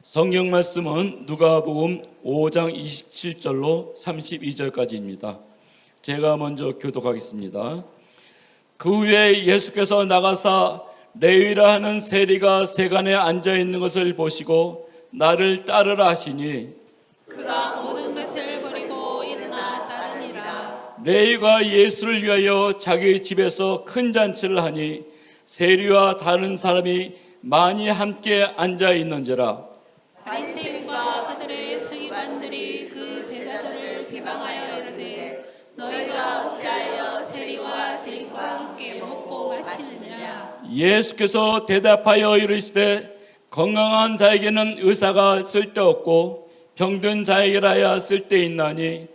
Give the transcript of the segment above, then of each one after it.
성경 말씀은 누가복음 5장 27절로 32절까지입니다. 제가 먼저 교독하겠습니다. 그 후에 예수께서 나가사 레위라 하는 세리가 세간에 앉아 있는 것을 보시고 나를 따르라 하시니 그가 모든 것을 버리고 일어나 따르니라. 레위가 예수를 위하여 자기 집에서 큰 잔치를 하니 세리와 다른 사람이 많이 함께 앉아 있는지라. 바리새인과 그들의 서기관들이 그 제자들을 비방하여 이르되 너희가 어찌하여 세리와 죄인과 함께 먹고 마시느냐. 예수께서 대답하여 이르시되 건강한 자에게는 의사가 쓸데없고 병든 자에게라야 쓸데있나니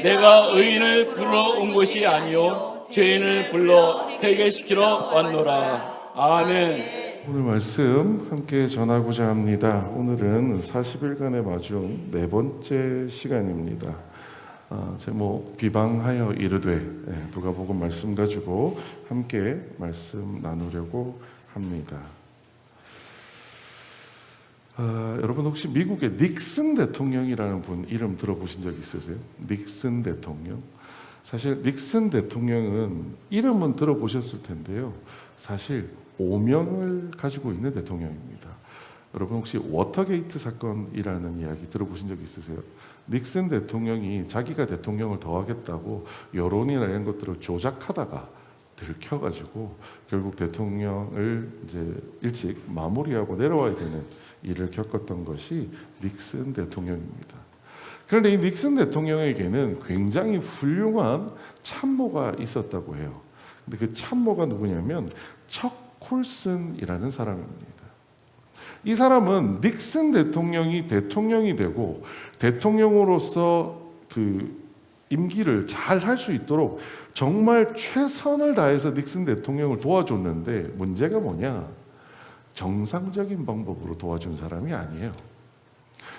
내가 의인을 불러 온 것이 아니요 죄인을 불러 회개시키러 왔노라. 아멘. 오늘 말씀 함께 전하고자 합니다. 오늘은 40일간의 마중 네 번째 시간입니다. 제목 비방하여 이르되, 누가복음 말씀 가지고 함께 말씀 나누려고 합니다. 여러분 혹시 미국의 닉슨 대통령이라는 분 이름 들어보신 적 있으세요? 닉슨 대통령. 사실 닉슨 대통령은 이름은 들어보셨을 텐데요. 사실 오명을 가지고 있는 대통령입니다. 여러분 혹시 워터게이트 사건이라는 이야기 들어보신 적 있으세요? 닉슨 대통령이 자기가 대통령을 더 하겠다고 여론이나 이런 것들을 조작하다가 들켜가지고 결국 대통령을 이제 일찍 마무리하고 내려와야 되는 일을 겪었던 것이 닉슨 대통령입니다. 그런데 이 닉슨 대통령에게는 굉장히 훌륭한 참모가 있었다고 해요. 근데 그 참모가 누구냐면 척 콜슨이라는 사람입니다. 이 사람은 닉슨 대통령이 대통령이 되고 대통령으로서 그 임기를 잘 할 수 있도록 정말 최선을 다해서 닉슨 대통령을 도와줬는데 문제가 뭐냐? 정상적인 방법으로 도와준 사람이 아니에요.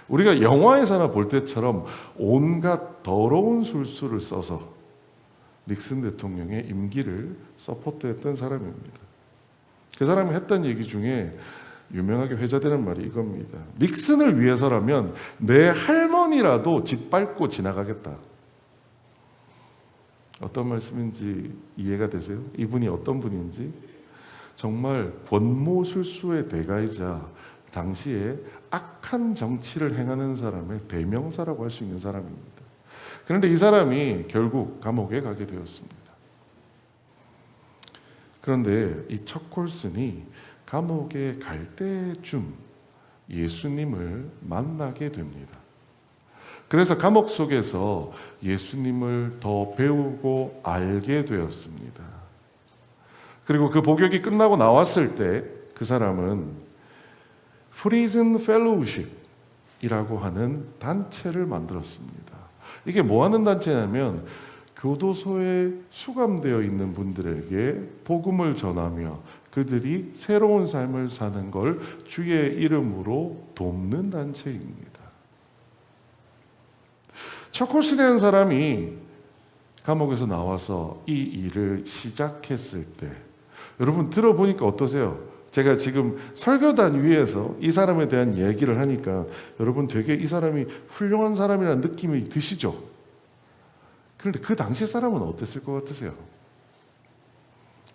우리가 영화에서나 볼 때처럼 온갖 더러운 술수를 써서 닉슨 대통령의 임기를 서포트했던 사람입니다. 그 사람이 했던 얘기 중에 유명하게 회자되는 말이 이겁니다. 닉슨을 위해서라면 내 할머니라도 짓밟고 지나가겠다. 어떤 말씀인지 이해가 되세요? 이분이 어떤 분인지? 정말 권모술수의 대가이자 당시에 악한 정치를 행하는 사람의 대명사라고 할 수 있는 사람입니다. 그런데 이 사람이 결국 감옥에 가게 되었습니다. 그런데 이 척콜슨이 감옥에 갈 때쯤 예수님을 만나게 됩니다. 그래서 감옥 속에서 예수님을 더 배우고 알게 되었습니다. 그리고 그 복역이 끝나고 나왔을 때 그 사람은 프리즌 펠로우십이라고 하는 단체를 만들었습니다. 이게 뭐 하는 단체냐면 교도소에 수감되어 있는 분들에게 복음을 전하며 그들이 새로운 삶을 사는 걸 주의 이름으로 돕는 단체입니다. 척콜슨이라는 사람이 감옥에서 나와서 이 일을 시작했을 때 여러분 들어보니까 어떠세요? 제가 지금 설교단 위에서 이 사람에 대한 얘기를 하니까 여러분 되게 이 사람이 훌륭한 사람이라는 느낌이 드시죠? 그런데 그 당시 사람은 어땠을 것 같으세요?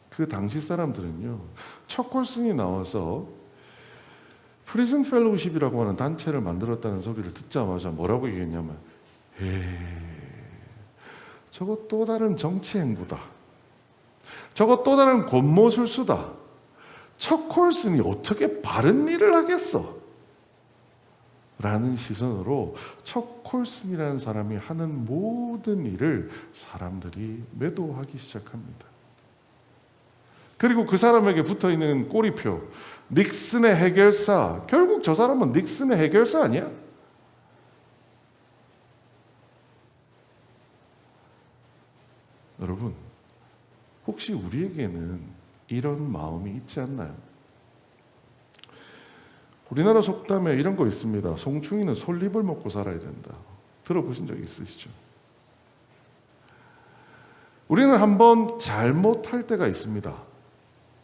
그 당시 사람들은요, 척콜슨이 나와서 프리즌 펠로우십이라고 하는 단체를 만들었다는 소리를 듣자마자 뭐라고 얘기했냐면, 저거 또 다른 정치 행보다. 저거 또 다른 권모술수다. 척콜슨이 어떻게 바른 일을 하겠어? 라는 시선으로 척콜슨이라는 사람이 하는 모든 일을 사람들이 매도하기 시작합니다. 그리고 그 사람에게 붙어있는 꼬리표, 닉슨의 해결사. 결국 저 사람은 닉슨의 해결사 아니야? 여러분, 혹시 우리에게는 이런 마음이 있지 않나요? 우리나라 속담에 이런 거 있습니다. 송충이는 솔잎을 먹고 살아야 된다. 들어보신 적 있으시죠? 우리는 한번 잘못할 때가 있습니다.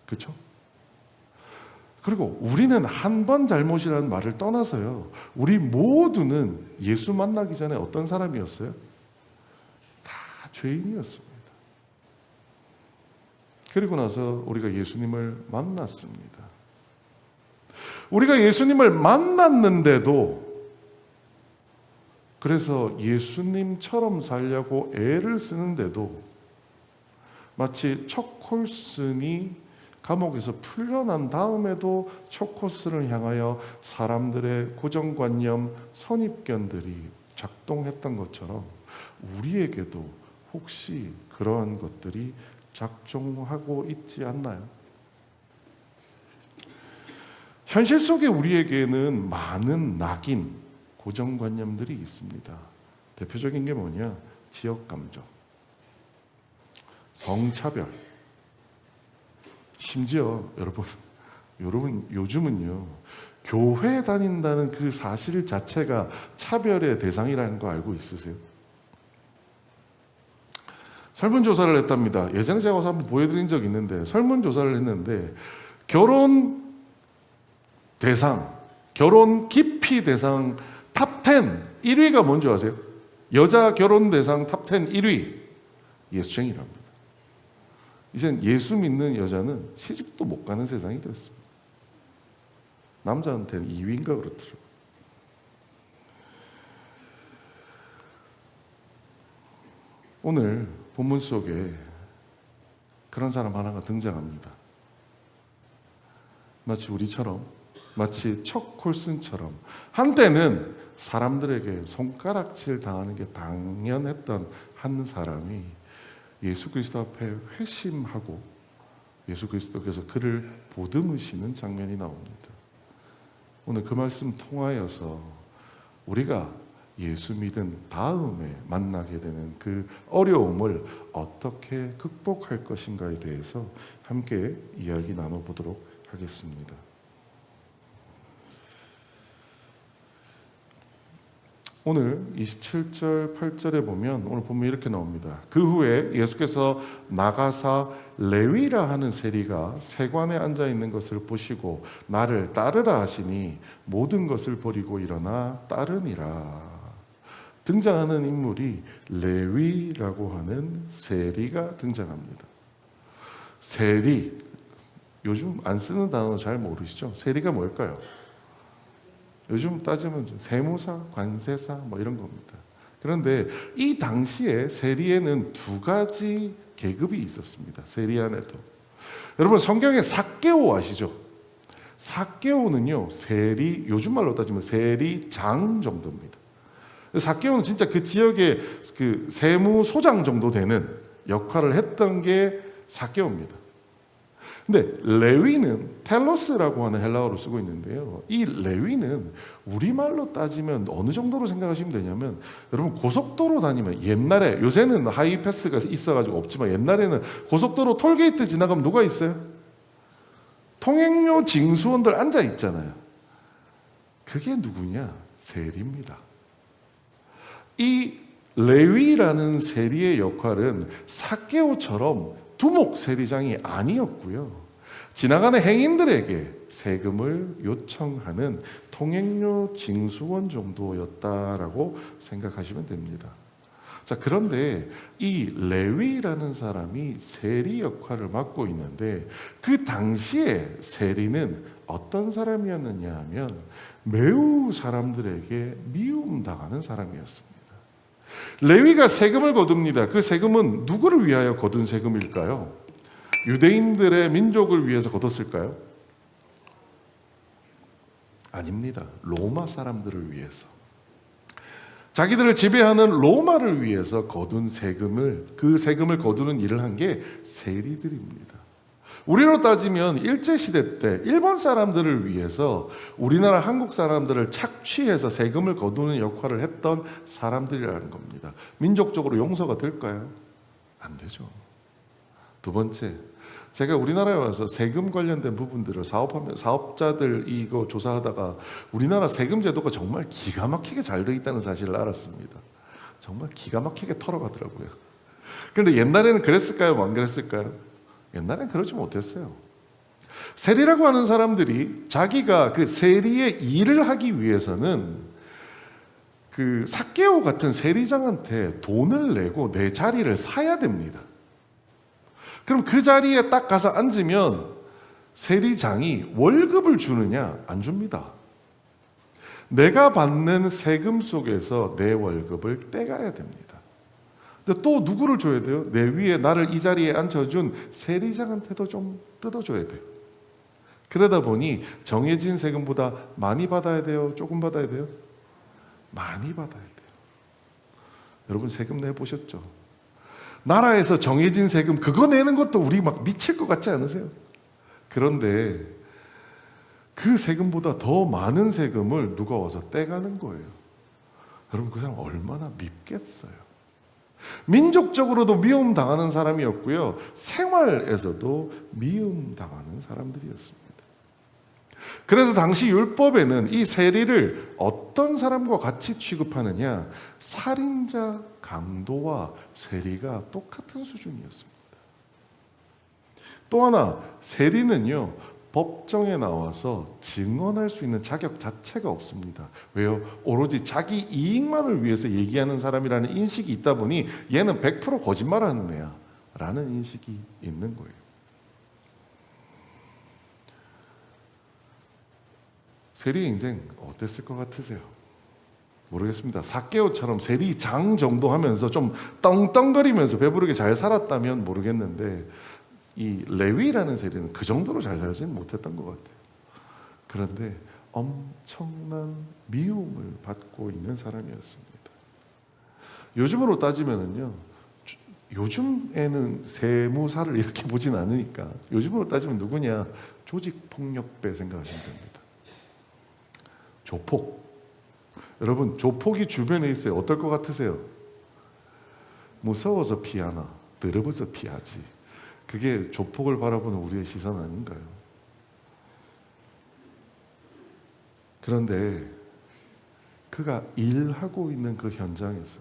그렇죠? 그리고 우리는 한 번 잘못이라는 말을 떠나서요, 우리 모두는 예수 만나기 전에 어떤 사람이었어요? 다 죄인이었습니다. 그리고 나서 우리가 예수님을 만났습니다. 우리가 예수님을 만났는데도, 그래서 예수님처럼 살려고 애를 쓰는데도 마치 척홀슨이 감옥에서 풀려난 다음에도 척홀슨을 향하여 사람들의 고정관념, 선입견들이 작동했던 것처럼 우리에게도 혹시 그러한 것들이 작동하고 있지 않나요? 현실 속에 우리에게는 많은 낙인, 고정관념들이 있습니다. 대표적인 게 뭐냐? 지역감정, 성차별. 심지어 여러분 요즘은요, 교회 다닌다는 그 사실 자체가 차별의 대상이라는 거 알고 있으세요? 설문조사를 했답니다. 예전에 제가 와서 한번 보여드린 적이 있는데, 설문조사를 했는데 결혼 대상, 결혼 기피 대상 탑10 1위가 뭔지 아세요? 여자 결혼 대상 탑10 1위 예수쟁이랍니다. 이젠 예수 믿는 여자는 시집도 못 가는 세상이 됐습니다. 남자한테는 2위인가 그렇더라고요. 오늘 본문 속에 그런 사람 하나가 등장합니다. 마치 우리처럼, 마치 척홀슨처럼 한때는 사람들에게 손가락질 당하는 게 당연했던 한 사람이 예수 그리스도 앞에 회심하고 예수 그리스도께서 그를 보듬으시는 장면이 나옵니다. 오늘 그 말씀 통하여서 우리가 예수 믿은 다음에 만나게 되는 그 어려움을 어떻게 극복할 것인가에 대해서 함께 이야기 나눠보도록 하겠습니다. 오늘 27절 8절에 보면 오늘 보면 이렇게 나옵니다. 그 후에 예수께서 나가사 레위라 하는 세리가 세관에 앉아 있는 것을 보시고 나를 따르라 하시니 모든 것을 버리고 일어나 따르니라. 등장하는 인물이 레위라고 하는 세리가 등장합니다. 세리, 요즘 안 쓰는 단어 잘 모르시죠? 세리가 뭘까요? 요즘 따지면 세무사, 관세사 뭐 이런 겁니다. 그런데 이 당시에 세리에는 두 가지 계급이 있었습니다. 세리 안에도. 여러분 성경에 삭개오 아시죠? 삭개오는요, 세리, 요즘 말로 따지면 세리장 정도입니다. 삭개오는 진짜 그 지역의 그 세무소장 정도 되는 역할을 했던 게 삭개오입니다. 근데 레위는 텔로스라고 하는 헬라어를 쓰고 있는데요. 이 레위는 우리말로 따지면 어느 정도로 생각하시면 되냐면, 여러분 고속도로 다니면 옛날에, 요새는 하이패스가 있어가지고 없지만 옛날에는 고속도로 톨게이트 지나가면 누가 있어요? 통행료 징수원들 앉아 있잖아요. 그게 누구냐? 세리입니다. 이 레위라는 세리의 역할은 삭개오처럼 두목 세리장이 아니었고요. 지나가는 행인들에게 세금을 요청하는 통행료 징수원 정도였다라고 생각하시면 됩니다. 자, 그런데 이 레위라는 사람이 세리 역할을 맡고 있는데 그 당시에 세리는 어떤 사람이었느냐 하면 매우 사람들에게 미움당하는 사람이었습니다. 레위가 세금을 거둡니다. 그 세금은 누구를 위하여 거둔 세금일까요? 유대인들의 민족을 위해서 거뒀을까요? 아닙니다. 로마 사람들을 위해서. 자기들을 지배하는 로마를 위해서 거둔 세금을, 그 세금을 거두는 일을 한 게 세리들입니다. 우리로 따지면 일제시대 때 일본 사람들을 위해서 우리나라 한국 사람들을 착취해서 세금을 거두는 역할을 했던 사람들이라는 겁니다. 민족적으로 용서가 될까요? 안 되죠. 두 번째, 제가 우리나라에 와서 세금 관련된 부분들을 사업자들 이거 조사하다가 우리나라 세금 제도가 정말 기가 막히게 잘 되어 있다는 사실을 알았습니다. 정말 기가 막히게 털어가더라고요. 그런데 옛날에는 그랬을까요? 안 그랬을까요? 옛날엔 그러지 못했어요. 세리라고 하는 사람들이 자기가 그 세리의 일을 하기 위해서는 그 삭개오 같은 세리장한테 돈을 내고 내 자리를 사야 됩니다. 그럼 그 자리에 딱 가서 앉으면 세리장이 월급을 주느냐? 안 줍니다. 내가 받는 세금 속에서 내 월급을 떼가야 됩니다. 근데 또 누구를 줘야 돼요? 내 위에 나를 이 자리에 앉혀준 세리장한테도 좀 뜯어줘야 돼요. 그러다 보니 정해진 세금보다 많이 받아야 돼요? 조금 받아야 돼요? 많이 받아야 돼요. 여러분 세금 내보셨죠? 나라에서 정해진 세금 그거 내는 것도 우리 막 미칠 것 같지 않으세요? 그런데 그 세금보다 더 많은 세금을 누가 와서 떼가는 거예요. 여러분 그 사람 얼마나 밉겠어요. 민족적으로도 미움당하는 사람이었고요, 생활에서도 미움당하는 사람들이었습니다. 그래서 당시 율법에는 이 세리를 어떤 사람과 같이 취급하느냐, 살인자, 강도와 세리가 똑같은 수준이었습니다. 또 하나, 세리는요 법정에 나와서 증언할 수 있는 자격 자체가 없습니다. 왜요? 오로지 자기 이익만을 위해서 얘기하는 사람이라는 인식이 있다 보니 얘는 100% 거짓말하는 애야 라는 인식이 있는 거예요. 세리의 인생 어땠을 것 같으세요? 모르겠습니다. 삭개오처럼 세리장 정도 하면서 좀 떵떵거리면서 배부르게 잘 살았다면 모르겠는데, 이 레위라는 세리는 그 정도로 잘 살지는 못했던 것 같아요. 그런데 엄청난 미움을 받고 있는 사람이었습니다. 요즘으로 따지면은요, 요즘에는 세무사를 이렇게 보진 않으니까 요즘으로 따지면 누구냐? 조직폭력배 생각하시면 됩니다. 조폭. 여러분 조폭이 주변에 있어요. 어떨 것 같으세요? 무서워서 피하나 더러워서 피하지. 그게 조폭을 바라보는 우리의 시선 아닌가요? 그런데 그가 일하고 있는 그 현장에서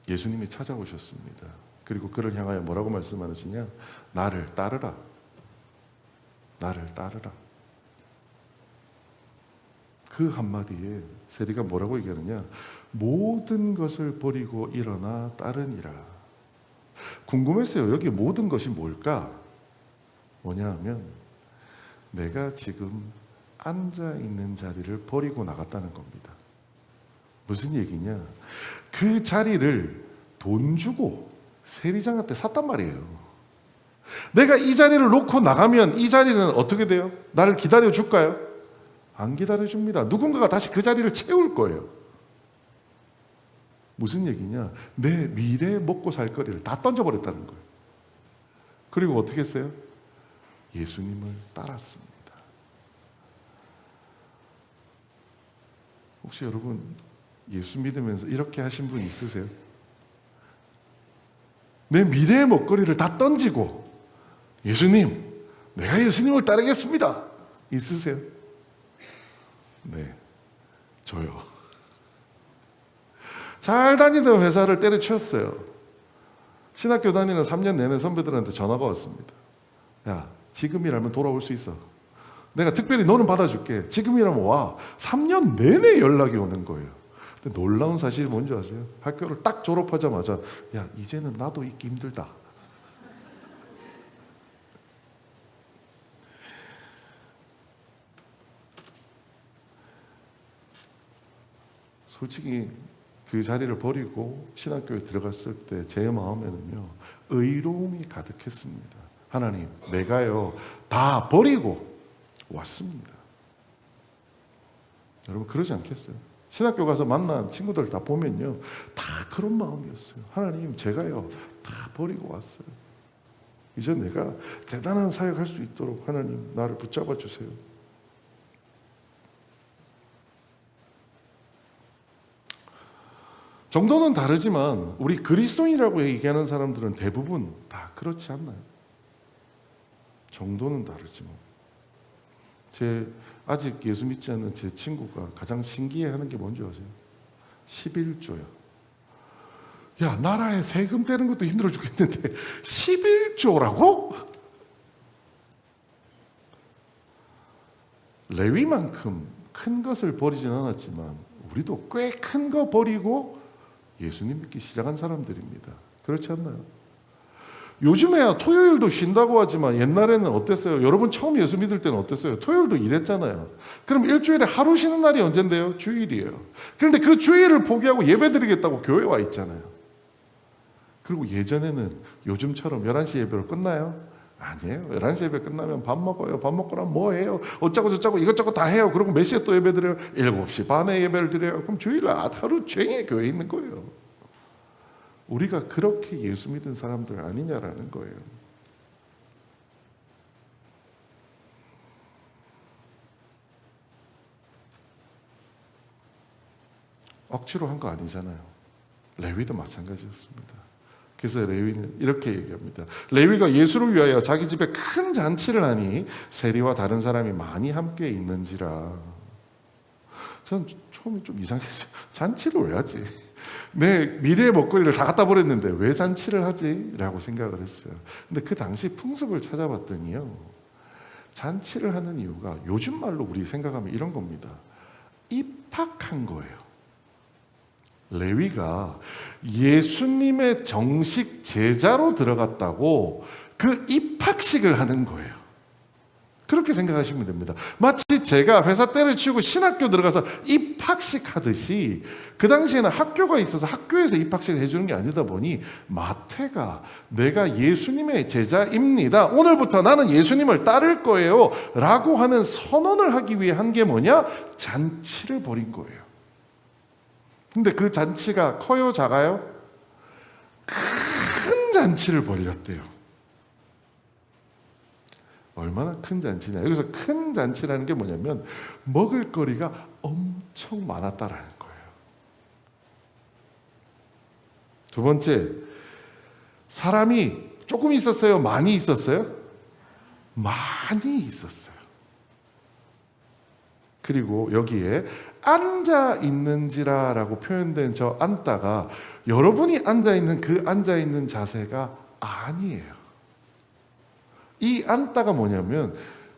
예수님이 찾아오셨습니다. 그리고 그를 향하여 뭐라고 말씀하시냐? 나를 따르라. 나를 따르라. 그 한마디에 세리가 뭐라고 얘기하느냐? 모든 것을 버리고 일어나 따르니라. 궁금했어요. 여기 모든 것이 뭘까? 뭐냐 하면 내가 지금 앉아있는 자리를 버리고 나갔다는 겁니다. 무슨 얘기냐? 그 자리를 돈 주고 세리장한테 샀단 말이에요. 내가 이 자리를 놓고 나가면 이 자리는 어떻게 돼요? 나를 기다려 줄까요? 안 기다려 줍니다. 누군가가 다시 그 자리를 채울 거예요. 무슨 얘기냐? 내 미래에 먹고 살 거리를 다 던져버렸다는 거예요. 그리고 어떻게 했어요? 예수님을 따랐습니다. 혹시 여러분 예수 믿으면서 이렇게 하신 분 있으세요? 내 미래의 먹거리를 다 던지고 예수님, 내가 예수님을 따르겠습니다. 있으세요? 네, 저요. 잘 다니던 회사를 때려치웠어요. 신학교 다니는 3년 내내 선배들한테 전화가 왔습니다. 야, 지금이라면 돌아올 수 있어. 내가 특별히 너는 받아줄게. 지금이라면 와. 3년 내내 연락이 오는 거예요. 근데 놀라운 사실이 뭔지 아세요? 학교를 딱 졸업하자마자 야, 이제는 나도 있기 힘들다. 솔직히 그 자리를 버리고 신학교에 들어갔을 때 제 마음에는요, 의로움이 가득했습니다. 하나님, 내가요 다 버리고 왔습니다. 여러분 그러지 않겠어요? 신학교 가서 만난 친구들 다 보면요, 다 그런 마음이었어요. 하나님, 제가요 다 버리고 왔어요. 이제 내가 대단한 사역할 수 있도록 하나님 나를 붙잡아 주세요. 정도는 다르지만 우리 그리스도인이라고 얘기하는 사람들은 대부분 다 그렇지 않나요? 정도는 다르지만 아직 예수 믿지 않는 제 친구가 가장 신기해하는 게 뭔지 아세요? 11조요. 야, 나라에 세금 떼는 것도 힘들어 죽겠는데 11조라고? 레위만큼 큰 것을 버리진 않았지만 우리도 꽤 큰 거 버리고 예수님 믿기 시작한 사람들입니다. 그렇지 않나요? 요즘에야 토요일도 쉰다고 하지만 옛날에는 어땠어요? 여러분 처음 예수 믿을 때는 어땠어요? 토요일도 일했잖아요. 그럼 일주일에 하루 쉬는 날이 언젠데요? 주일이에요. 그런데 그 주일을 포기하고 예배드리겠다고 교회 와 있잖아요. 그리고 예전에는 요즘처럼 11시 예배로 끝나요? 아니에요. 11시 예배 끝나면 밥 먹어요. 밥 먹고 나면 뭐 해요? 어쩌고 저쩌고 이것저것 다 해요. 그리고 몇 시에 또 예배 드려요? 7시 반에 예배를 드려요. 그럼 주일날 하루 종일 교회에 있는 거예요. 우리가 그렇게 예수 믿은 사람들 아니냐라는 거예요. 억지로 한 거 아니잖아요. 레위도 마찬가지였습니다. 그래서 레위는 이렇게 얘기합니다. 레위가 예수를 위하여 자기 집에 큰 잔치를 하니 세리와 다른 사람이 많이 함께 있는지라. 전 처음에 좀 이상했어요. 잔치를 왜 하지? 내 미래의 먹거리를 다 갖다 버렸는데 왜 잔치를 하지? 라고 생각을 했어요. 근데 그 당시 풍습을 찾아봤더니요, 잔치를 하는 이유가 요즘 말로 우리 생각하면 이런 겁니다. 입학한 거예요. 레위가 예수님의 정식 제자로 들어갔다고 그 입학식을 하는 거예요. 그렇게 생각하시면 됩니다. 마치 제가 회사 때려치우고 신학교 들어가서 입학식 하듯이 그 당시에는 학교가 있어서 학교에서 입학식을 해주는 게 아니다 보니 마태가 내가 예수님의 제자입니다. 오늘부터 나는 예수님을 따를 거예요. 라고 하는 선언을 하기 위해 한 게 뭐냐? 잔치를 벌인 거예요. 근데 그 잔치가 커요? 작아요? 큰 잔치를 벌였대요. 얼마나 큰 잔치냐. 여기서 큰 잔치라는 게 뭐냐면 먹을거리가 엄청 많았다라는 거예요. 두 번째, 사람이 조금 있었어요? 많이 있었어요? 많이 있었어요. 그리고 여기에 앉아 있는지라라고 표현된 저 앉다가 여러분이 앉아 있는 그 앉아 있는 자세가 아니에요. 이 앉다가 뭐냐면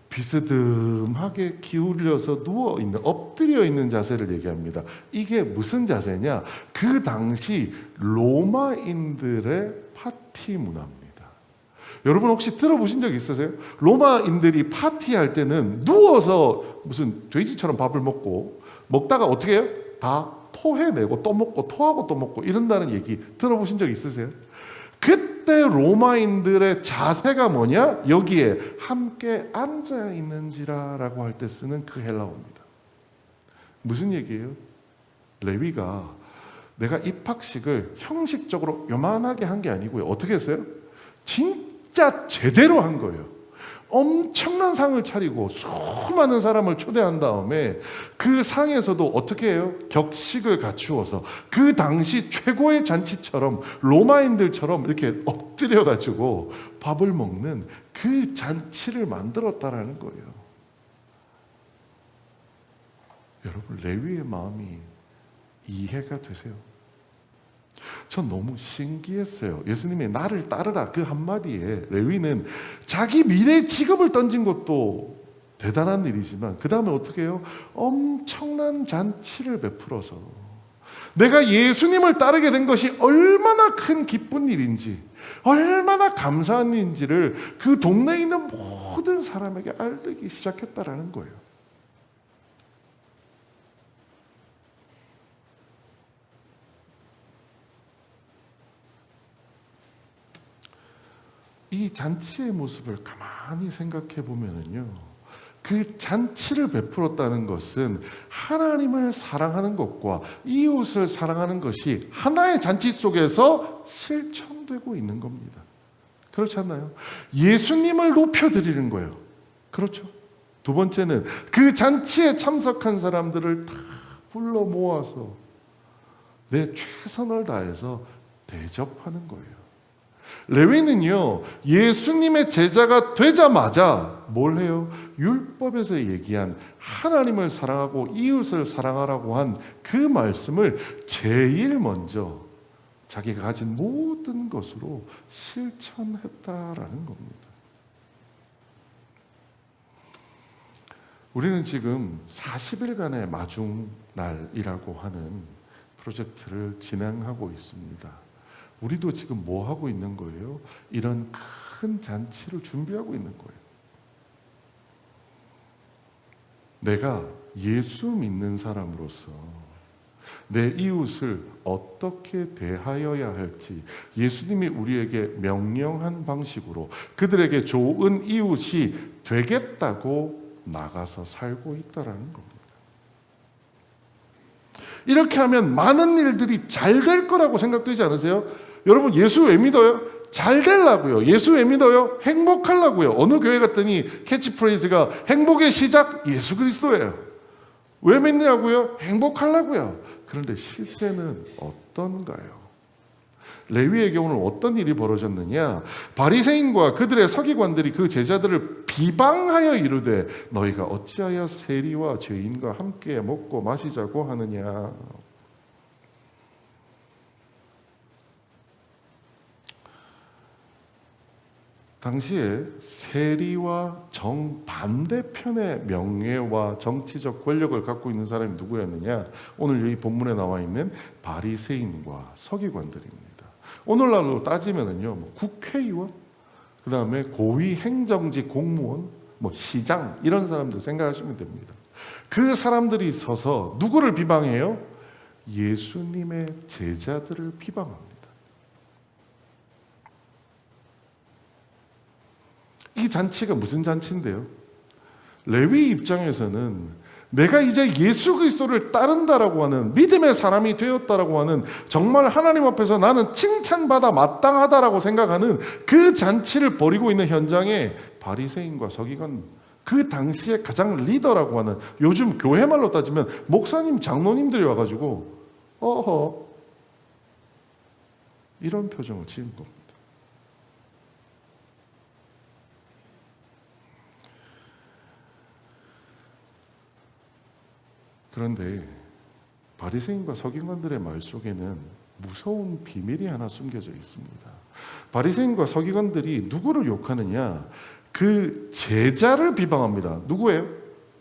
비스듬하게 기울여서 누워 있는, 엎드려 있는 자세를 얘기합니다. 이게 무슨 자세냐? 그 당시 로마인들의 파티 문화입니다. 여러분 혹시 들어보신 적 있으세요? 로마인들이 파티할 때는 누워서 무슨 돼지처럼 밥을 먹다가 어떻게 해요? 다 토해내고 또 먹고 토하고 또 먹고 이런다는 얘기 들어보신 적 있으세요? 그때 로마인들의 자세가 뭐냐? 여기에 함께 앉아 있는지라라고 할 때 쓰는 그 헬라어입니다. 무슨 얘기예요? 레위가 내가 입학식을 형식적으로 요만하게 한 게 아니고요. 어떻게 했어요? 진짜 제대로 한 거예요. 엄청난 상을 차리고 수많은 사람을 초대한 다음에 그 상에서도 어떻게 해요? 격식을 갖추어서 그 당시 최고의 잔치처럼 로마인들처럼 이렇게 엎드려가지고 밥을 먹는 그 잔치를 만들었다라는 거예요. 여러분, 레위의 마음이 이해가 되세요? 전 너무 신기했어요. 예수님의 나를 따르라 그 한마디에 레위는 자기 미래 직업을 던진 것도 대단한 일이지만 그 다음에 어떻게 해요? 엄청난 잔치를 베풀어서 내가 예수님을 따르게 된 것이 얼마나 큰 기쁜 일인지, 얼마나 감사한 일인지를 그 동네에 있는 모든 사람에게 알리기 시작했다라는 거예요. 이 잔치의 모습을 가만히 생각해 보면은요, 그 잔치를 베풀었다는 것은 하나님을 사랑하는 것과 이웃을 사랑하는 것이 하나의 잔치 속에서 실천되고 있는 겁니다. 그렇지 않나요? 예수님을 높여드리는 거예요. 그렇죠? 두 번째는 그 잔치에 참석한 사람들을 다 불러 모아서 내 최선을 다해서 대접하는 거예요. 레위는요, 예수님의 제자가 되자마자 뭘 해요? 율법에서 얘기한 하나님을 사랑하고 이웃을 사랑하라고 한 그 말씀을 제일 먼저 자기가 가진 모든 것으로 실천했다라는 겁니다. 우리는 지금 40일간의 마중날이라고 하는 프로젝트를 진행하고 있습니다. 우리도 지금 뭐 하고 있는 거예요? 이런 큰 잔치를 준비하고 있는 거예요. 내가 예수 믿는 사람으로서 내 이웃을 어떻게 대하여야 할지 예수님이 우리에게 명령한 방식으로 그들에게 좋은 이웃이 되겠다고 나가서 살고 있다라는 겁니다. 이렇게 하면 많은 일들이 잘 될 거라고 생각되지 않으세요? 여러분, 예수 왜 믿어요? 잘 되려고요. 예수 왜 믿어요? 행복하려고요. 어느 교회 갔더니 캐치프레이즈가 행복의 시작 예수 그리스도예요. 왜 믿냐고요? 행복하려고요. 그런데 실제는 어떤가요? 레위의 경우는 어떤 일이 벌어졌느냐? 바리새인과 그들의 서기관들이 그 제자들을 비방하여 이르되 너희가 어찌하여 세리와 죄인과 함께 먹고 마시자고 하느냐? 당시에 세리와 정반대편의 명예와 정치적 권력을 갖고 있는 사람이 누구였느냐? 오늘 이 본문에 나와 있는 바리새인과 서기관들입니다. 오늘날로 따지면은요, 국회의원, 그 다음에 고위 행정직 공무원, 시장 이런 사람들 생각하시면 됩니다. 그 사람들이 서서 누구를 비방해요? 예수님의 제자들을 비방합니다. 이 잔치가 무슨 잔치인데요? 레위 입장에서는 내가 이제 예수 그리스도를 따른다라고 하는 믿음의 사람이 되었다라고 하는 정말 하나님 앞에서 나는 칭찬받아 마땅하다라고 생각하는 그 잔치를 벌이고 있는 현장에 바리새인과 서기관, 그 당시에 가장 리더라고 하는, 요즘 교회 말로 따지면 목사님, 장로님들이 와가지고 어허 이런 표정을 지은 겁니다. 그런데 바리새인과 서기관들의 말 속에는 무서운 비밀이 하나 숨겨져 있습니다. 바리새인과 서기관들이 누구를 욕하느냐? 그 제자를 비방합니다. 누구예요?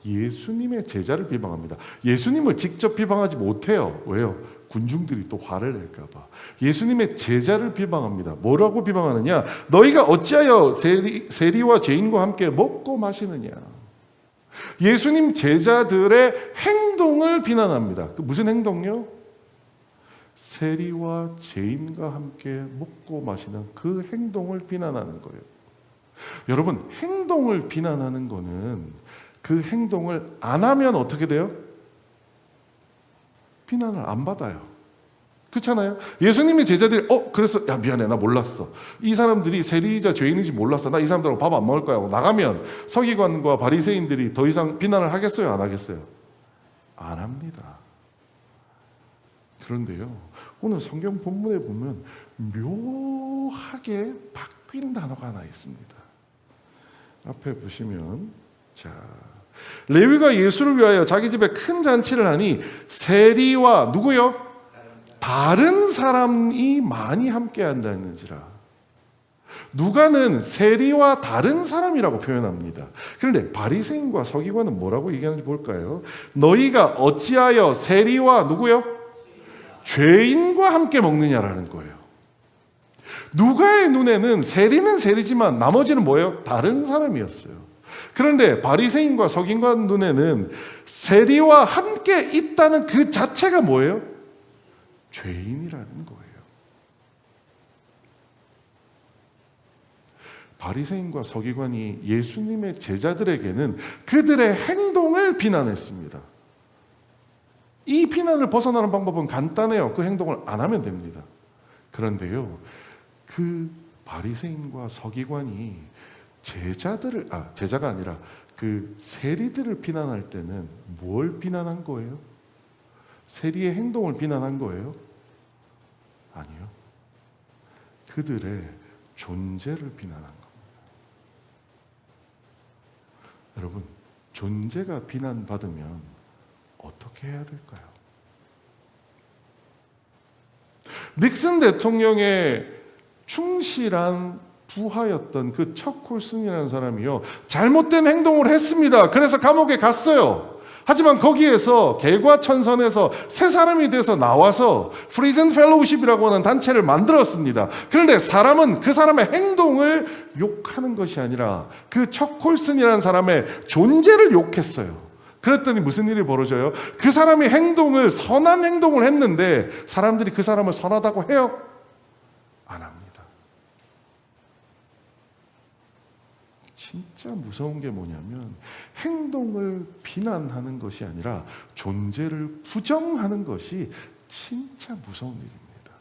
예수님의 제자를 비방합니다. 예수님을 직접 비방하지 못해요. 왜요? 군중들이 또 화를 낼까 봐. 예수님의 제자를 비방합니다. 뭐라고 비방하느냐? 너희가 어찌하여 세리와 죄인과 함께 먹고 마시느냐? 예수님 제자들의 행동을 비난합니다. 무슨 행동요? 세리와 죄인과 함께 먹고 마시는 그 행동을 비난하는 거예요. 여러분, 행동을 비난하는 거는 그 행동을 안 하면 어떻게 돼요? 비난을 안 받아요. 그렇잖아요. 예수님의 제자들이 그래서 야 미안해 나 몰랐어. 이 사람들이 세리자 죄인인지 몰랐어. 나 이 사람들하고 밥 안 먹을 거야 하고 나가면 서기관과 바리새인들이 더 이상 비난을 하겠어요? 안 하겠어요? 안 합니다. 그런데요, 오늘 성경 본문에 보면 묘하게 바뀐 단어가 하나 있습니다. 앞에 보시면, 자, 레위가 예수를 위하여 자기 집에 큰 잔치를 하니 세리와 누구요? 다른 사람이 많이 함께 한다는지라. 누가는 세리와 다른 사람이라고 표현합니다. 그런데 바리새인과 서기관은 뭐라고 얘기하는지 볼까요? 너희가 어찌하여 세리와 누구요? 죄인과 함께 먹느냐라는 거예요. 누가의 눈에는 세리는 세리지만 나머지는 뭐예요? 다른 사람이었어요. 그런데 바리새인과 서기관 눈에는 세리와 함께 있다는 그 자체가 뭐예요? 죄인이라는 거예요. 바리새인과 서기관이 예수님의 제자들에게는 그들의 행동을 비난했습니다. 이 비난을 벗어나는 방법은 간단해요. 그 행동을 안 하면 됩니다. 그런데요, 그 바리새인과 서기관이 제자가 아니라 그 세리들을 비난할 때는 뭘 비난한 거예요? 세리의 행동을 비난한 거예요? 아니요. 그들의 존재를 비난한 겁니다. 여러분, 존재가 비난받으면 어떻게 해야 될까요? 닉슨 대통령의 충실한 부하였던 그 척홀슨이라는 사람이요, 잘못된 행동을 했습니다. 그래서 감옥에 갔어요. 하지만 거기에서 개과천선해서 새 사람이 돼서 나와서 프리즌 펠로우십이라고 하는 단체를 만들었습니다. 그런데 사람은 그 사람의 행동을 욕하는 것이 아니라 그 척홀슨이라는 사람의 존재를 욕했어요. 그랬더니 무슨 일이 벌어져요? 그 사람이 선한 행동을 했는데 사람들이 그 사람을 선하다고 해요? 안 합니다. 진짜 무서운 게 뭐냐면 행동을 비난하는 것이 아니라 존재를 부정하는 것이 진짜 무서운 일입니다.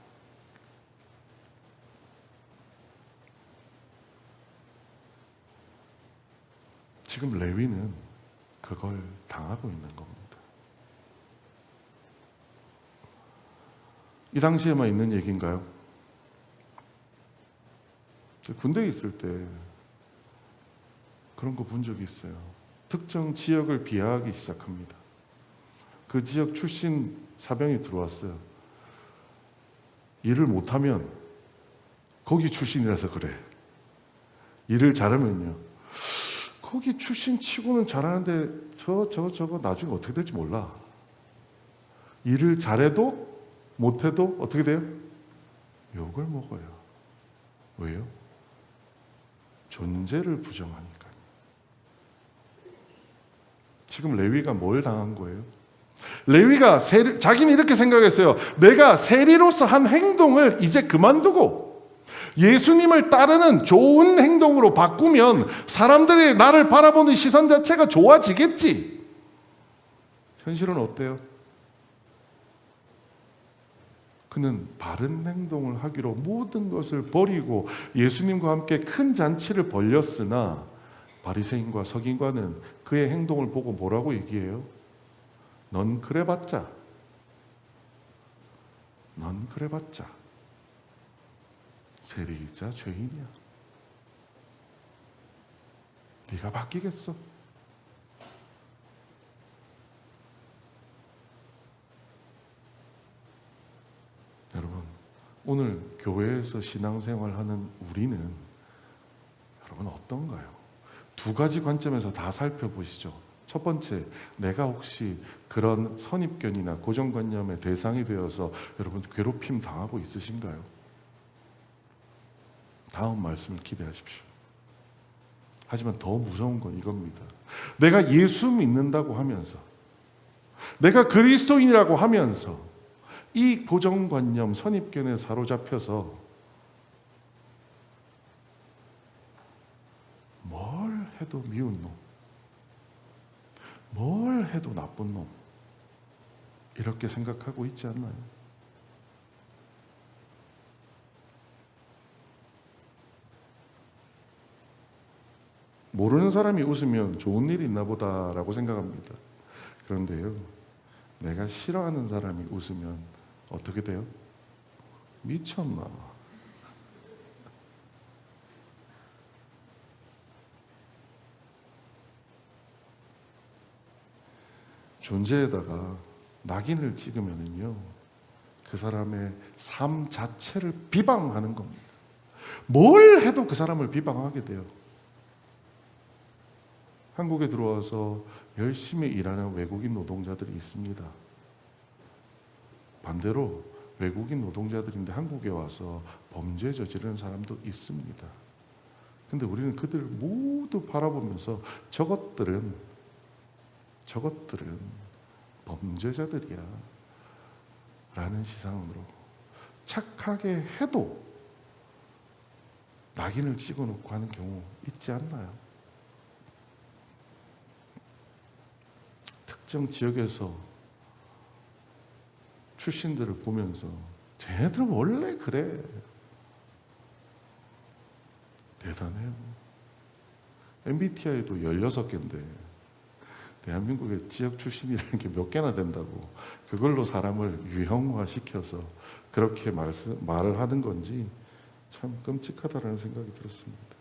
지금 레위는 그걸 당하고 있는 겁니다. 이 당시에만 있는 얘기인가요? 군대에 있을 때 그런 거 본 적이 있어요. 특정 지역을 비하하기 시작합니다. 그 지역 출신 사병이 들어왔어요. 일을 못하면 거기 출신이라서 그래. 일을 잘하면요, 거기 출신 치고는 잘하는데 저거 나중에 어떻게 될지 몰라. 일을 잘해도 못해도 어떻게 돼요? 욕을 먹어요. 왜요? 존재를 부정하니까. 지금 레위가 뭘 당한 거예요? 레위가 자기는 이렇게 생각했어요. 내가 세리로서 한 행동을 이제 그만두고 예수님을 따르는 좋은 행동으로 바꾸면 사람들이 나를 바라보는 시선 자체가 좋아지겠지. 현실은 어때요? 그는 바른 행동을 하기로 모든 것을 버리고 예수님과 함께 큰 잔치를 벌였으나 바리새인과 서기관은 그의 행동을 보고 뭐라고 얘기해요? 넌 그래봤자 세리이자 죄인이야. 네가 바뀌겠어? 여러분, 오늘 교회에서 신앙생활하는 우리는 여러분 어떤가요? 두 가지 관점에서 다 살펴보시죠. 첫 번째, 내가 혹시 그런 선입견이나 고정관념의 대상이 되어서 여러분 괴롭힘 당하고 있으신가요? 다음 말씀을 기대하십시오. 하지만 더 무서운 건 이겁니다. 내가 예수 믿는다고 하면서, 내가 그리스도인이라고 하면서 이 고정관념, 선입견에 사로잡혀서 뭘 해도 미운 놈, 뭘 해도 나쁜 놈, 이렇게 생각하고 있지 않나요? 모르는 사람이 웃으면 좋은 일이 있나 보다라고 생각합니다. 그런데요, 내가 싫어하는 사람이 웃으면 어떻게 돼요? 미쳤나? 존재에다가 낙인을 찍으면은요, 그 사람의 삶 자체를 비방하는 겁니다. 뭘 해도 그 사람을 비방하게 돼요. 한국에 들어와서 열심히 일하는 외국인 노동자들이 있습니다. 반대로 외국인 노동자들인데 한국에 와서 범죄 저지르는 사람도 있습니다. 근데 우리는 그들 모두 바라보면서 저것들은 범죄자들이야 라는 시선으로 착하게 해도 낙인을 찍어놓고 하는 경우 있지 않나요? 특정 지역에서 출신들을 보면서 쟤네들은 원래 그래. 대단해요. MBTI도 16개인데 대한민국의 지역 출신이라는 게 몇 개나 된다고 그걸로 사람을 유형화시켜서 그렇게 말을 하는 건지 참 끔찍하다라는 생각이 들었습니다.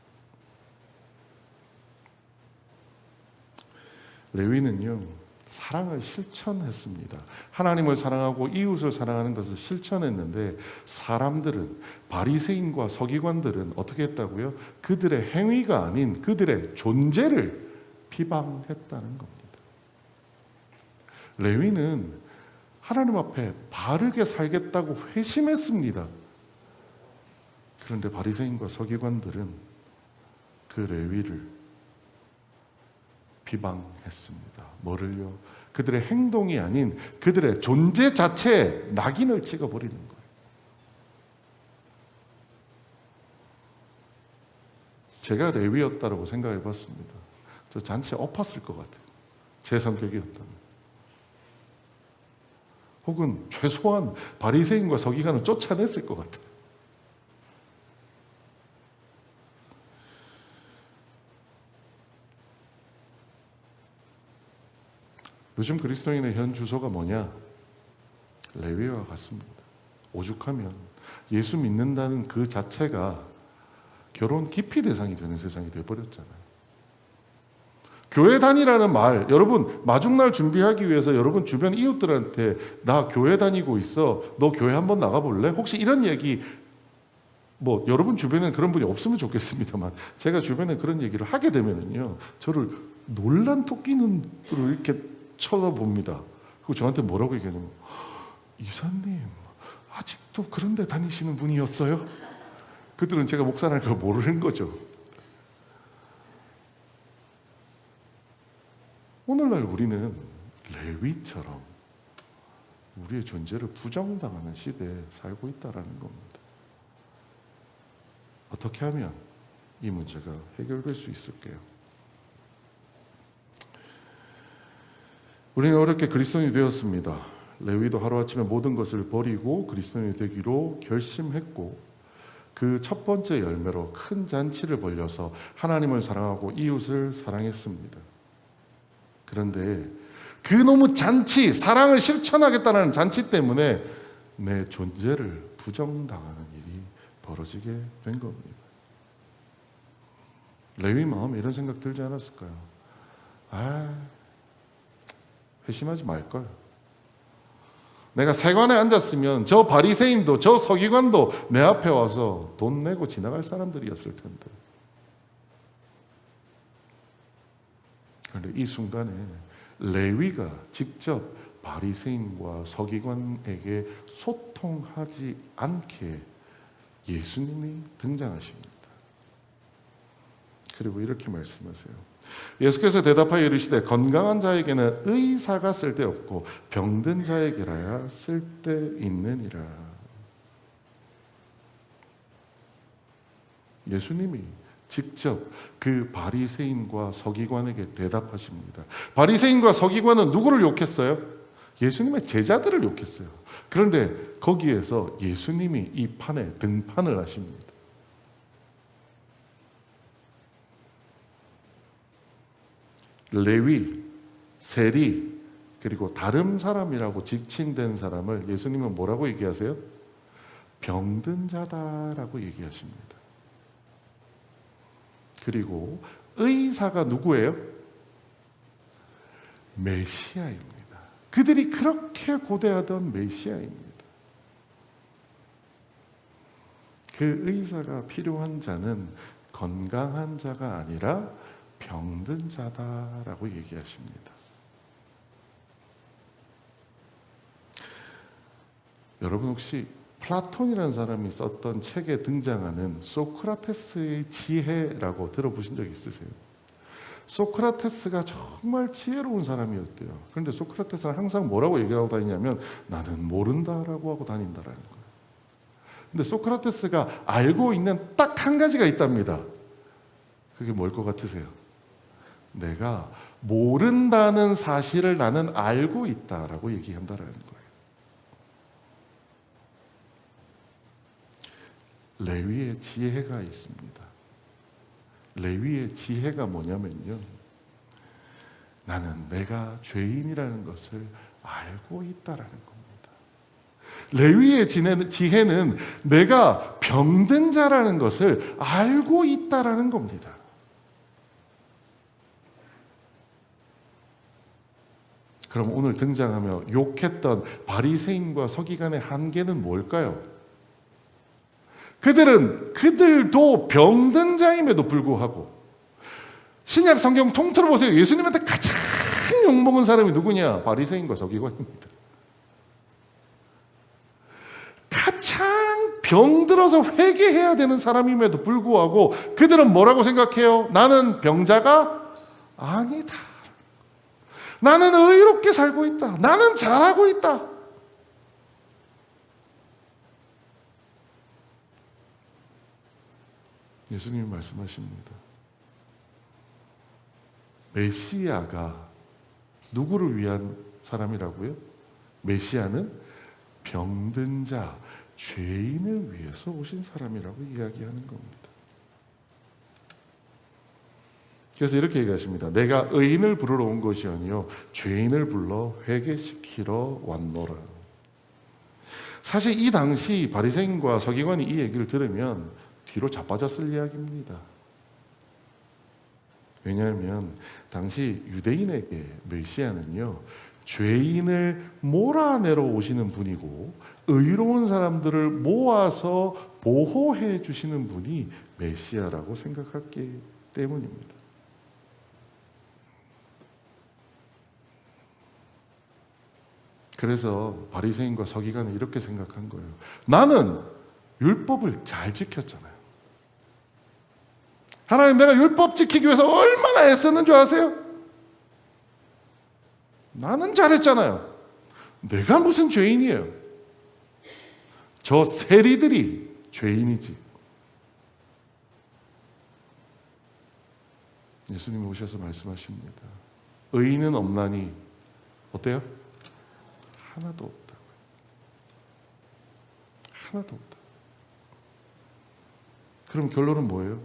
레위는요, 사랑을 실천했습니다. 하나님을 사랑하고 이웃을 사랑하는 것을 실천했는데 사람들은, 바리새인과 서기관들은 어떻게 했다고요? 그들의 행위가 아닌 그들의 존재를 비방했다는 겁니다. 레위는 하나님 앞에 바르게 살겠다고 회심했습니다. 그런데 바리새인과 서기관들은 그 레위를 비방했습니다. 뭐를요? 그들의 행동이 아닌 그들의 존재 자체에 낙인을 찍어버리는 거예요. 제가 레위였다라고 생각해 봤습니다. 저 잔치에 엎었을 것 같아요. 제 성격이었다면. 혹은 최소한 바리새인과 서기관을 쫓아냈을 것 같아요. 요즘 그리스도인의 현 주소가 뭐냐? 레위와 같습니다. 오죽하면 예수 믿는다는 그 자체가 결혼 기피 대상이 되는 세상이 되어버렸잖아요. 교회 다니라는 말, 여러분 마중날 준비하기 위해서 여러분 주변 이웃들한테 나 교회 다니고 있어, 너 교회 한번 나가볼래? 혹시 이런 얘기, 뭐 여러분 주변에는 그런 분이 없으면 좋겠습니다만 제가 주변에 그런 얘기를 하게 되면은요, 저를 놀란 토끼 눈으로 이렇게 쳐다봅니다. 그리고 저한테 뭐라고 얘기하냐면, 이사님 아직도 그런 데 다니시는 분이었어요? 그들은 제가 목사라는 걸 모르는 거죠. 오늘날 우리는 레위처럼 우리의 존재를 부정당하는 시대에 살고 있다는 겁니다. 어떻게 하면 이 문제가 해결될 수 있을까요? 우리는 어렵게 그리스도인이 되었습니다. 레위도 하루아침에 모든 것을 버리고 그리스도인이 되기로 결심했고, 그 첫 번째 열매로 큰 잔치를 벌려서 하나님을 사랑하고 이웃을 사랑했습니다. 그런데 그 너무 잔치, 사랑을 실천하겠다는 잔치 때문에 내 존재를 부정당하는 일이 벌어지게 된 겁니다. 레위 마음에 이런 생각 들지 않았을까요? 회심하지 말걸. 내가 세관에 앉았으면 저 바리새인도 저 서기관도 내 앞에 와서 돈 내고 지나갈 사람들이었을 텐데. 그런데 이 순간에 레위가 직접 바리새인과 서기관에게 소통하지 않게 예수님이 등장하십니다. 그리고 이렇게 말씀하세요. 예수께서 대답하여 이르시되 건강한 자에게는 의사가 쓸데없고 병든 자에게라야 쓸데있느니라. 예수님이 직접 그 바리새인과 서기관에게 대답하십니다. 바리새인과 서기관은 누구를 욕했어요? 예수님의 제자들을 욕했어요. 그런데 거기에서 예수님이 이 판에 등판을 하십니다. 레위, 세리, 그리고 다른 사람이라고 지칭된 사람을 예수님은 뭐라고 얘기하세요? 병든 자다라고 얘기하십니다. 그리고 의사가 누구예요? 메시아입니다. 그들이 그렇게 고대하던 메시아입니다. 그 의사가 필요한 자는 건강한 자가 아니라 병든 자다라고 얘기하십니다. 여러분 혹시 플라톤이라는 사람이 썼던 책에 등장하는 소크라테스의 지혜라고 들어보신 적 있으세요? 소크라테스가 정말 지혜로운 사람이었대요. 그런데 소크라테스는 항상 뭐라고 얘기하고 다니냐면 나는 모른다라고 하고 다닌다라는 거예요. 근데 소크라테스가 알고 있는 딱 한 가지가 있답니다. 그게 뭘 것 같으세요? 내가 모른다는 사실을 나는 알고 있다라고 얘기한다라는 거예요. 레위의 지혜가 있습니다. 레위의 지혜가 뭐냐면요, 나는 내가 죄인이라는 것을 알고 있다라는 겁니다. 레위의 지혜는 내가 병든 자라는 것을 알고 있다라는 겁니다. 그럼 오늘 등장하며 욕했던 바리새인과 서기관의 한계는 뭘까요? 그들도 병든 자임에도 불구하고, 신약 성경 통틀어 보세요. 예수님한테 가장 욕먹은 사람이 누구냐? 바리새인과 서기관입니다. 가장 병들어서 회개해야 되는 사람임에도 불구하고 그들은 뭐라고 생각해요? 나는 병자가 아니다. 나는 의롭게 살고 있다. 나는 잘하고 있다. 예수님이 말씀하십니다. 메시아가 누구를 위한 사람이라고요? 메시아는 병든 자, 죄인을 위해서 오신 사람이라고 이야기하는 겁니다. 그래서 이렇게 얘기하십니다. 내가 의인을 부르러 온 것이 아니요 죄인을 불러 회개시키러 왔노라. 사실 이 당시 바리새인과 서기관이 이 얘기를 들으면 뒤로 자빠졌을 이야기입니다. 왜냐하면 당시 유대인에게 메시아는요, 죄인을 몰아내러 오시는 분이고 의로운 사람들을 모아서 보호해 주시는 분이 메시아라고 생각했기 때문입니다. 그래서 바리새인과 서기관은 이렇게 생각한 거예요. 나는 율법을 잘 지켰잖아요. 하나님, 내가 율법 지키기 위해서 얼마나 애썼는 줄 아세요? 나는 잘했잖아요. 내가 무슨 죄인이에요? 저 세리들이 죄인이지. 예수님이 오셔서 말씀하십니다. 의인은 없나니 어때요? 하나도 없다고요. 하나도 없다. 그럼 결론은 뭐예요?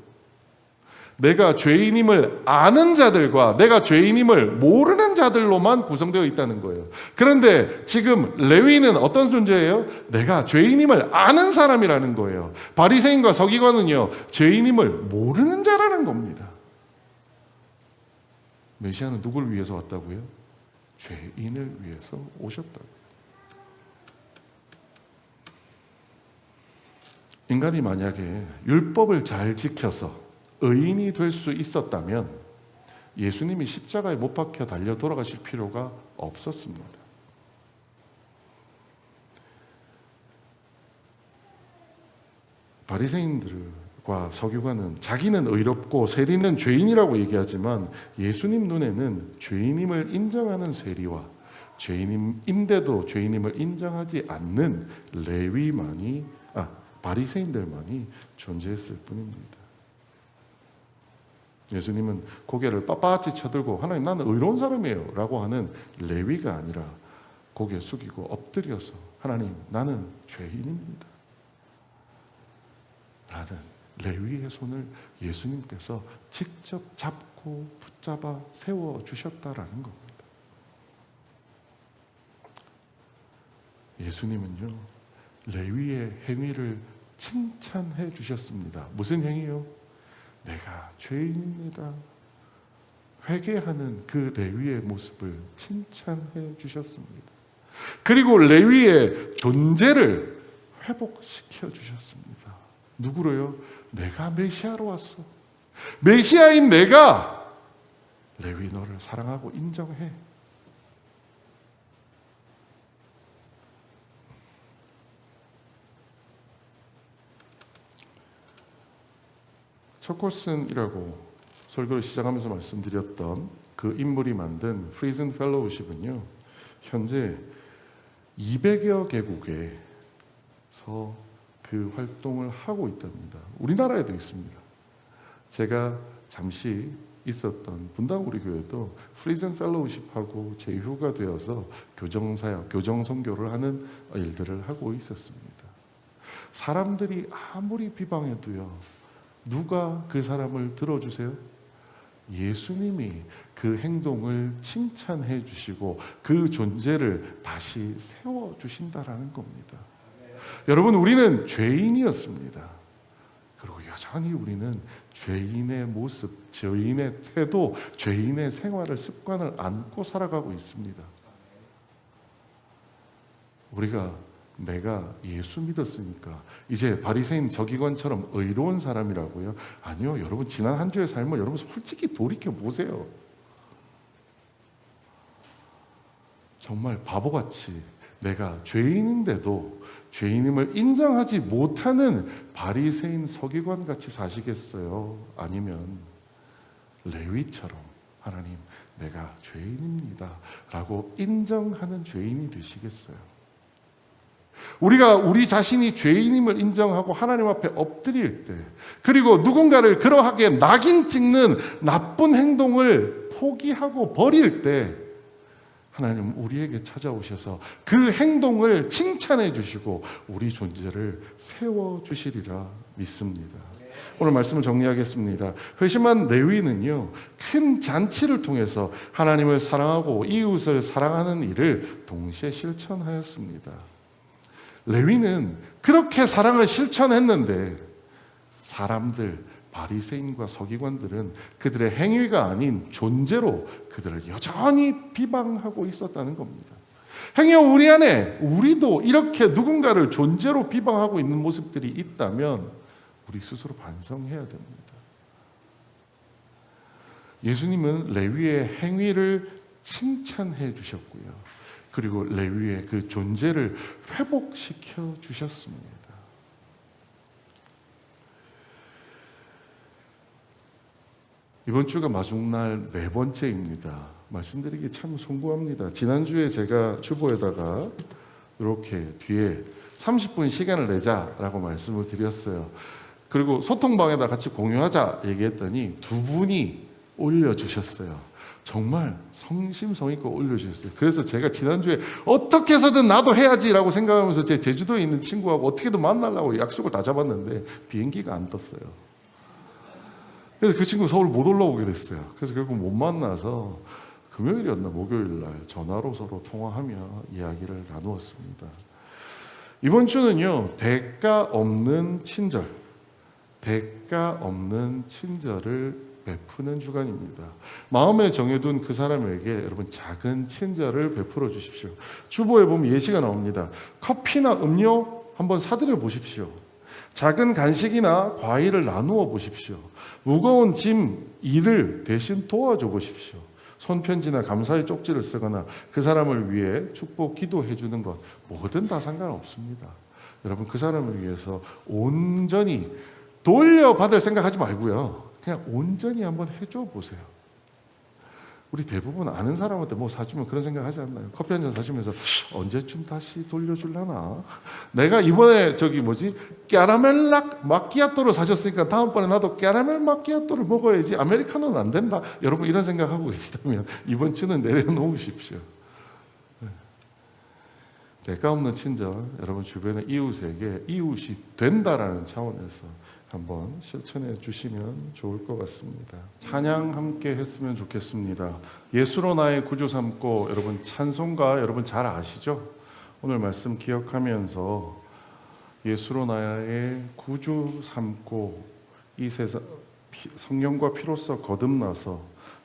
내가 죄인임을 아는 자들과 내가 죄인임을 모르는 자들로만 구성되어 있다는 거예요. 그런데 지금 레위인은 어떤 존재예요? 내가 죄인임을 아는 사람이라는 거예요. 바리새인과 서기관은요, 죄인임을 모르는 자라는 겁니다. 메시아는 누구를 위해서 왔다고요? 죄인을 위해서 오셨다고요. 인간이 만약에 율법을 잘 지켜서 의인이 될 수 있었다면 예수님이 십자가에 못 박혀 달려 돌아가실 필요가 없었습니다. 바리새인들과 서기관은 자기는 의롭고 세리는 죄인이라고 얘기하지만 예수님 눈에는 죄인임을 인정하는 세리와 죄인임인데도 죄인임을 인정하지 않는 바리새인들만이 존재했을 뿐입니다. 예수님은 고개를 빳빳이 쳐들고 하나님, 나는 의로운 사람이에요 라고 하는 레위가 아니라 고개 숙이고 엎드려서 하나님, 나는 죄인입니다 라는 레위의 손을 예수님께서 직접 잡고 붙잡아 세워주셨다라는 겁니다. 예수님은요, 레위의 행위를 칭찬해 주셨습니다. 무슨 행위요? 내가 죄인입니다. 회개하는 그 레위의 모습을 칭찬해 주셨습니다. 그리고 레위의 존재를 회복시켜 주셨습니다. 누구로요? 내가 메시아로 왔어. 메시아인 내가 레위 너를 사랑하고 인정해. 초콜슨이라고 설교를 시작하면서 말씀드렸던 그 인물이 만든 프리즌 펠로우십은요, 현재 200여 개국에서 그 활동을 하고 있답니다. 우리나라에도 있습니다. 제가 잠시 있었던 분당 우리 교회도 프리즌 펠로우십하고 제휴가 되어서 교정사역, 교정선교를 하는 일들을 하고 있었습니다. 사람들이 아무리 비방해도요, 누가 그 사람을 들어주세요? 예수님이 그 행동을 칭찬해 주시고 그 존재를 다시 세워주신다라는 겁니다. 여러분, 우리는 죄인이었습니다. 그리고 여전히 우리는 죄인의 모습, 죄인의 태도, 죄인의 생활을, 습관을 안고 살아가고 있습니다. 내가 예수 믿었으니까 이제 바리새인 서기관처럼 의로운 사람이라고요? 아니요. 여러분, 지난 한 주의 삶을 여러분 솔직히 돌이켜 보세요. 정말 바보같이 내가 죄인인데도 죄인임을 인정하지 못하는 바리새인 서기관 같이 사시겠어요? 아니면 레위처럼 하나님, 내가 죄인입니다 라고 인정하는 죄인이 되시겠어요? 우리가 우리 자신이 죄인임을 인정하고 하나님 앞에 엎드릴 때, 그리고 누군가를 그러하게 낙인 찍는 나쁜 행동을 포기하고 버릴 때, 하나님 우리에게 찾아오셔서 그 행동을 칭찬해 주시고 우리 존재를 세워주시리라 믿습니다. 오늘 말씀을 정리하겠습니다. 회심한 레위는요, 큰 잔치를 통해서 하나님을 사랑하고 이웃을 사랑하는 일을 동시에 실천하였습니다. 레위는 그렇게 사랑을 실천했는데 사람들, 바리새인과 서기관들은 그들의 행위가 아닌 존재로 그들을 여전히 비방하고 있었다는 겁니다. 행여 우리 안에 우리도 이렇게 누군가를 존재로 비방하고 있는 모습들이 있다면 우리 스스로 반성해야 됩니다. 예수님은 레위의 행위를 칭찬해 주셨고요. 그리고 레위의 그 존재를 회복시켜 주셨습니다. 이번 주가 마중날 4번째입니다. 말씀드리기 참 송구합니다. 지난주에 제가 주보에다가 이렇게 뒤에 30분 시간을 내자라고 말씀을 드렸어요. 그리고 소통방에다 같이 공유하자 얘기했더니 2분이 올려주셨어요. 정말 성심성의껏 올려주셨어요. 그래서 제가 지난주에 어떻게 해서든 나도 해야지라고 생각하면서 제 제주도에 있는 친구하고 어떻게든 만나려고 약속을 다 잡았는데 비행기가 안 떴어요. 그래서 그 친구 서울 못 올라오게 됐어요. 그래서 결국 못 만나서 금요일이었나 목요일날 전화로 서로 통화하며 이야기를 나누었습니다. 이번 주는요, 대가 없는 친절, 대가 없는 친절을 베푸는 주간입니다. 마음에 정해둔 그 사람에게 여러분 작은 친절을 베풀어 주십시오. 주보에 보면 예시가 나옵니다. 커피나 음료 한번 사드려 보십시오. 작은 간식이나 과일을 나누어 보십시오. 무거운 짐, 일을 대신 도와줘 보십시오. 손편지나 감사의 쪽지를 쓰거나 그 사람을 위해 축복 기도해 주는 것, 뭐든 다 상관없습니다. 여러분, 그 사람을 위해서 온전히 돌려받을 생각하지 말고요, 그냥 온전히 한번 해줘 보세요. 우리 대부분 아는 사람한테 뭐 사주면 그런 생각 하지 않나요? 커피 한 잔 사주면서 언제쯤 다시 돌려주려나? 내가 이번에 캐러멜 마키아토를 사줬으니까 다음번에 나도 캐러멜 마키아토를 먹어야지, 아메리카노는 안 된다. 여러분 이런 생각하고 계시다면 이번 주는 내려놓으십시오. 대가 없는 친절, 여러분 주변의 이웃에게 이웃이 된다라는 차원에서 한번 실천해 주시면 좋을 것 같습니다. 찬양 함께 했으면 좋겠습니다. 예수로 나의 구주 삼고, 여러분 찬송가 여러분 잘 아시죠? 오늘 말씀 기억하면서 예수로 나의 구주 삼고 이 세상 성령과 피로써 거듭나서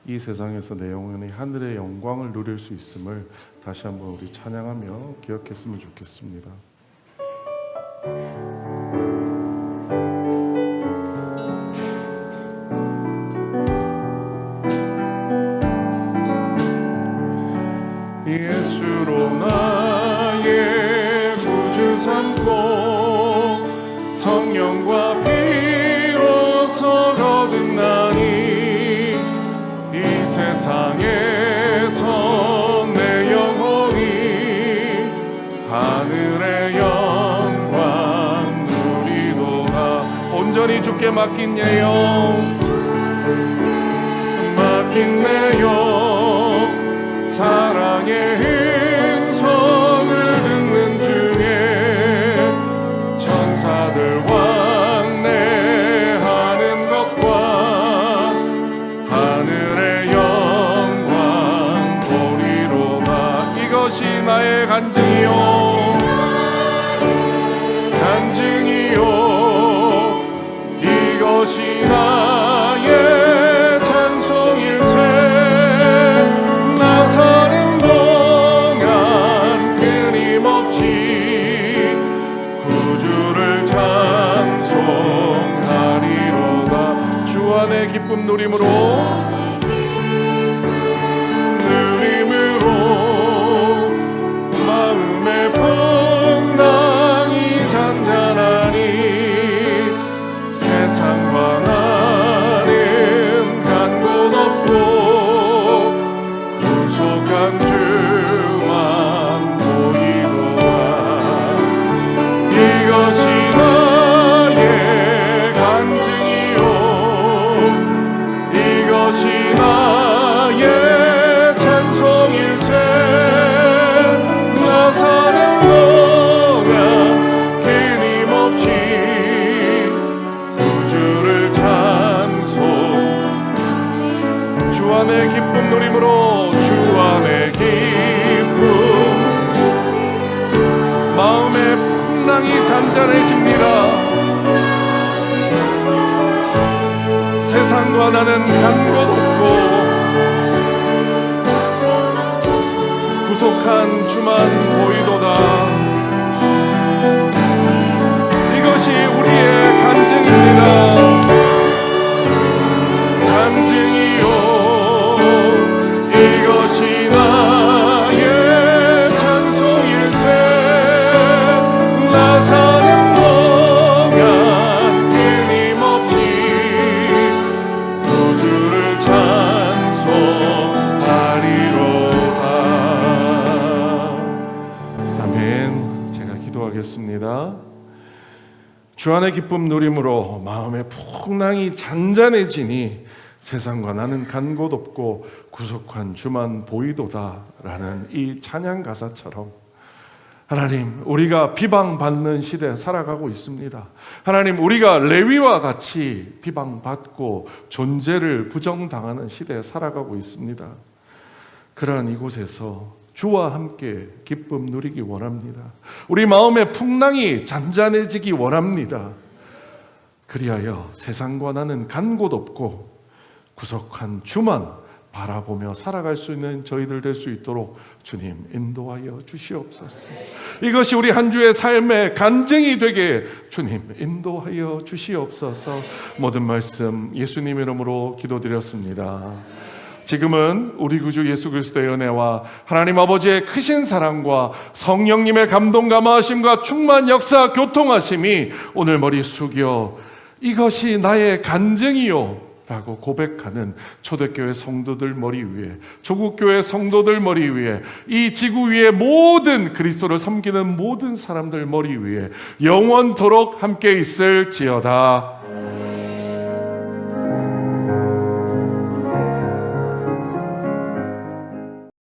이 세상에서 내 영혼이 하늘의 영광을 누릴 수 있음을 다시 한번 우리 찬양하며 기억했으면 좋겠습니다. 예수로 나의 구주 삼고 성령과 피로써 거듭나니 이 세상에서 내 영혼이 하늘의 영광 누리도다. 온전히 주께 맡긴 내 영, 맡긴 내 영, 사랑의 음성을 듣는 중에 천사들 왕래하는 것과 하늘의 영광 보리로다. 이것이 나의 간증이요, 간증이요, 이것이 나의 사는 동안 끊임없이 잔잔해집니다. 세상과 나는 간 곳 없고 구속한 주만 보이도다. 이것이 우리의 간증입니다. 간증이요, 이것이 나의 찬송일세. 나 사는 동안 끊임없이 구주를 찬송하리로다. 아멘. 제가 기도하겠습니다. 주 안의 기쁨 누림으로 마음의 풍랑이 잔잔해지니 세상과 나는 간 곳 없고 구속한 주만 보이도다 라는 이 찬양 가사처럼 하나님, 우리가 비방받는 시대에 살아가고 있습니다. 하나님, 우리가 레위와 같이 비방받고 존재를 부정당하는 시대에 살아가고 있습니다. 그러한 이곳에서 주와 함께 기쁨 누리기 원합니다. 우리 마음의 풍랑이 잔잔해지기 원합니다. 그리하여 세상과 나는 간 곳 없고 구속한 주만 바라보며 살아갈 수 있는 저희들 될 수 있도록 주님 인도하여 주시옵소서. 이것이 우리 한 주의 삶의 간증이 되게 주님 인도하여 주시옵소서. 모든 말씀 예수님 이름으로 기도드렸습니다. 지금은 우리 구주 예수 그리스도의 은혜와 하나님 아버지의 크신 사랑과 성령님의 감동 감화하심과 충만 역사 교통하심이 오늘 머리 숙여 이것이 나의 간증이요 라고 고백하는 초대교회 성도들 머리 위에, 조국교회 성도들 머리 위에, 이 지구 위의 모든 그리스도를 섬기는 모든 사람들 머리 위에 영원토록 함께 있을지어다.